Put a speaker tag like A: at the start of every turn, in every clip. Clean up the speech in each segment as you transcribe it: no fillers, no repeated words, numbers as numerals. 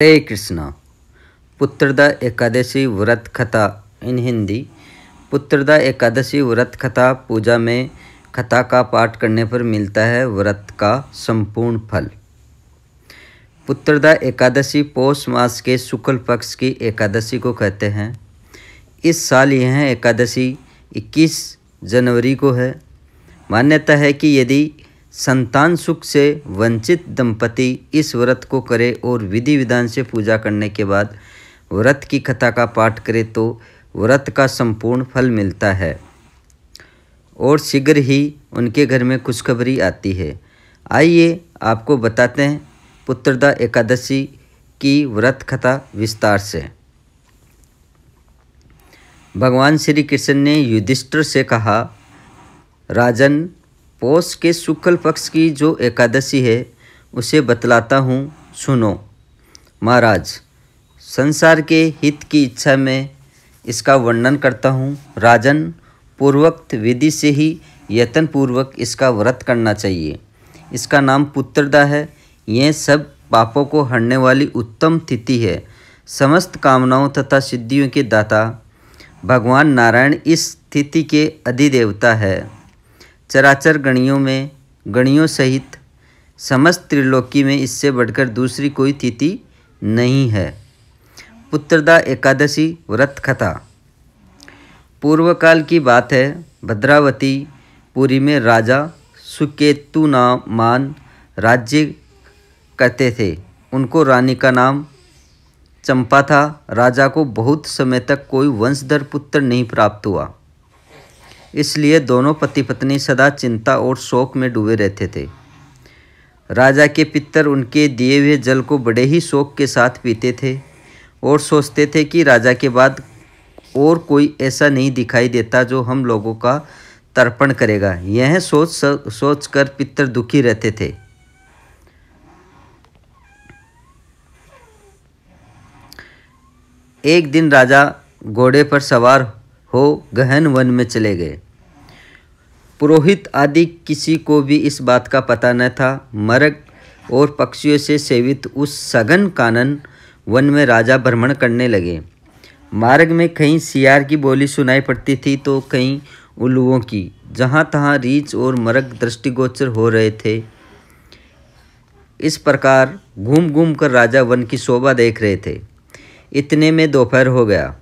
A: हरे कृष्णा। पुत्रदा एकादशी व्रत कथा इन हिंदी। पुत्रदा एकादशी व्रत कथा पूजा में कथा का पाठ करने पर मिलता है व्रत का संपूर्ण फल। पुत्रदा एकादशी पौष मास के शुक्ल पक्ष की एकादशी को कहते हैं। इस साल यह एकादशी 21 जनवरी को है। मान्यता है कि यदि संतान सुख से वंचित दंपति इस व्रत को करे और विधि विधान से पूजा करने के बाद व्रत की कथा का पाठ करे तो व्रत का संपूर्ण फल मिलता है और शीघ्र ही उनके घर में खुशखबरी आती है। आइए आपको बताते हैं पुत्रदा एकादशी की व्रत कथा विस्तार से। भगवान श्री कृष्ण ने युधिष्ठिर से कहा, राजन, पौष के शुक्ल पक्ष की जो एकादशी है उसे बतलाता हूँ, सुनो। महाराज, संसार के हित की इच्छा में इसका वर्णन करता हूँ। राजन, पूर्वोक्त विधि से ही यत्नपूर्वक इसका व्रत करना चाहिए। इसका नाम पुत्रदा है। यह सब पापों को हरने वाली उत्तम तिथि है। समस्त कामनाओं तथा सिद्धियों के दाता भगवान नारायण इस तिथि के अधिदेवता है। चराचर गणियों सहित समस्त त्रिलोकी में इससे बढ़कर दूसरी कोई तिथि नहीं है। पुत्रदा एकादशी व्रत कथा। पूर्व काल की बात है। भद्रावती पुरी में राजा सुकेतु नामान राज्य करते थे। उनको रानी का नाम चंपा था। राजा को बहुत समय तक कोई वंशधर पुत्र नहीं प्राप्त हुआ, इसलिए दोनों पति पत्नी सदा चिंता और शोक में डूबे रहते थे। राजा के पितर उनके दिए हुए जल को बड़े ही शोक के साथ पीते थे और सोचते थे कि राजा के बाद और कोई ऐसा नहीं दिखाई देता जो हम लोगों का तर्पण करेगा। यह सोच कर पितर दुखी रहते थे। एक दिन राजा घोड़े पर सवार हो गहन वन में चले गए। पुरोहित आदि किसी को भी इस बात का पता न था। मृग और पक्षियों से सेवित उस सघन कानन वन में राजा भ्रमण करने लगे। मार्ग में कहीं सियार की बोली सुनाई पड़ती थी तो कहीं उल्लुओं की। जहाँ तहाँ रीछ और मृग दृष्टिगोचर हो रहे थे। इस प्रकार घूम घूम कर राजा वन की शोभा देख रहे थे। इतने में दोपहर हो गया।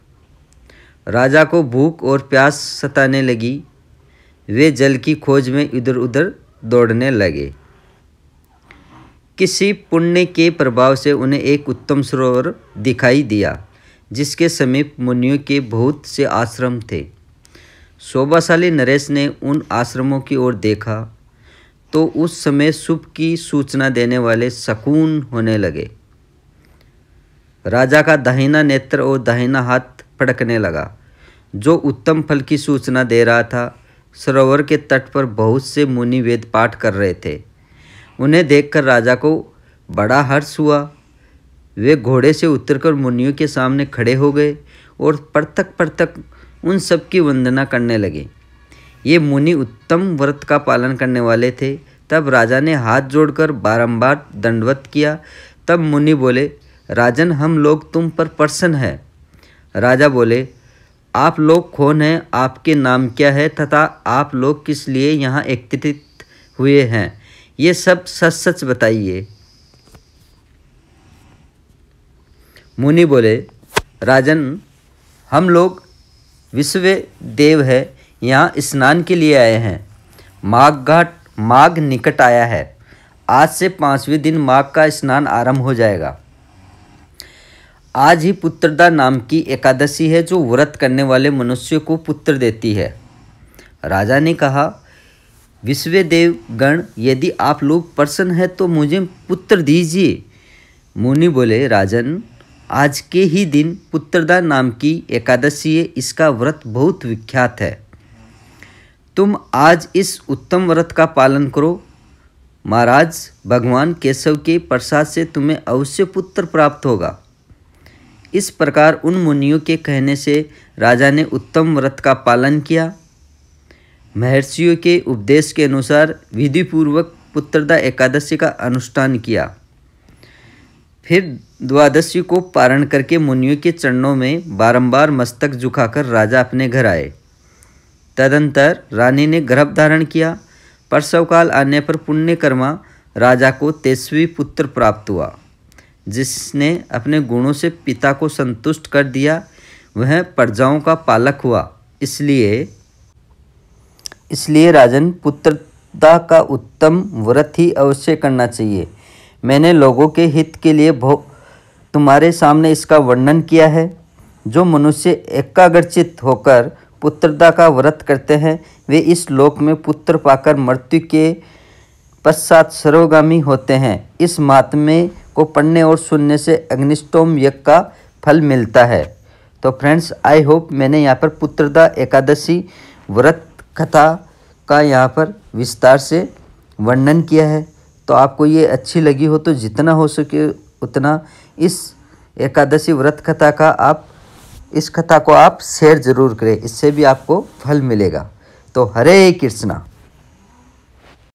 A: राजा को भूख और प्यास सताने लगी। वे जल की खोज में इधर उधर दौड़ने लगे। किसी पुण्य के प्रभाव से उन्हें एक उत्तम सरोवर दिखाई दिया जिसके समीप मुनियों के बहुत से आश्रम थे। शोभाशाली नरेश ने उन आश्रमों की ओर देखा तो उस समय शुभ की सूचना देने वाले शकुन होने लगे। राजा का दाहिना नेत्र और दाहिना हाथ फड़कने लगा, जो उत्तम फल की सूचना दे रहा था। सरोवर के तट पर बहुत से मुनि वेद पाठ कर रहे थे। उन्हें देखकर राजा को बड़ा हर्ष हुआ। वे घोड़े से उतरकर मुनियों के सामने खड़े हो गए और परतक उन सब की वंदना करने लगे। ये मुनि उत्तम व्रत का पालन करने वाले थे। तब राजा ने हाथ जोड़कर बारंबार दंडवत किया। तब मुनि बोले, राजन, हम लोग तुम पर प्रसन्न हैं। राजा बोले, आप लोग कौन हैं? आपके नाम क्या है तथा आप लोग किस लिए यहाँ एकत्रित हुए हैं? ये सब सच सच बताइए। मुनि बोले, राजन, हम लोग विश्व देव है, यहाँ स्नान के लिए आए हैं। माघ निकट आया है। आज से 5वें दिन माघ का स्नान आरंभ हो जाएगा। आज ही पुत्रदा नाम की एकादशी है जो व्रत करने वाले मनुष्य को पुत्र देती है। राजा ने कहा, विश्वदेव गण, यदि आप लोग प्रसन्न हैं तो मुझे पुत्र दीजिए। मुनि बोले, राजन, आज के ही दिन पुत्रदा नाम की एकादशी है। इसका व्रत बहुत विख्यात है। तुम आज इस उत्तम व्रत का पालन करो। महाराज, भगवान केशव के प्रसाद से तुम्हें अवश्य पुत्र प्राप्त होगा। इस प्रकार उन मुनियों के कहने से राजा ने उत्तम व्रत का पालन किया। महर्षियों के उपदेश के अनुसार विधिपूर्वक पुत्रदा एकादशी का अनुष्ठान किया। फिर द्वादशी को पारण करके मुनियों के चरणों में बारंबार मस्तक झुकाकर राजा अपने घर आए। तदंतर रानी ने गर्भ धारण किया। प्रसव काल आने पर पुण्यकर्मा राजा को 23वां पुत्र प्राप्त हुआ, जिसने अपने गुणों से पिता को संतुष्ट कर दिया। वह प्रजाओं का पालक हुआ। इसलिए राजन, पुत्रदा का उत्तम व्रत ही अवश्य करना चाहिए। मैंने लोगों के हित के लिए तुम्हारे सामने इसका वर्णन किया है। जो मनुष्य एकाग्रचित्त होकर पुत्रदा का व्रत करते हैं, वे इस लोक में पुत्र पाकर मृत्यु के पश्चात सर्वगामी होते हैं। इस महात्म्य को पढ़ने और सुनने से अग्निष्टोम यज्ञ का फल मिलता है। तो फ्रेंड्स, आई होप मैंने यहाँ पर पुत्रदा एकादशी व्रत कथा का यहाँ पर विस्तार से वर्णन किया है। तो आपको ये अच्छी लगी हो तो जितना हो सके उतना इस एकादशी व्रत कथा का इस कथा को आप शेयर ज़रूर करें। इससे भी आपको फल मिलेगा। तो हरे कृष्णा।